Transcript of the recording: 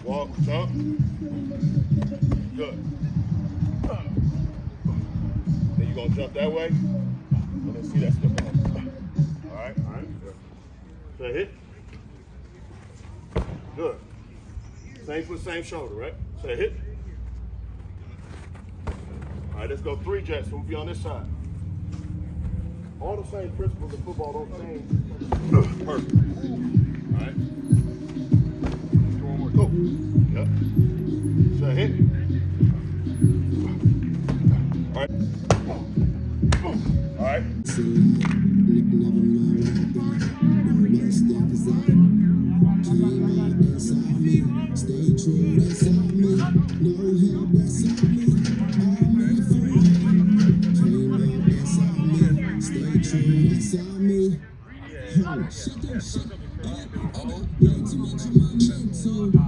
Walk, jump. Good. Then you're going to jump that way. And then see that step out. All right. So hit. Good. Same foot, same shoulder, right? Say hit. All right, let's go 3 jets. We'll be on this side. All the same principles of football don't change. Perfect. All right. Do one more. Go. Yep. Say hit. All right. All right. Stay true, that's on me. No help, that's on me. All my friends, came up, that's on me. Stay true, that's on me. Shut up, shut up. Back to me, come on, mental.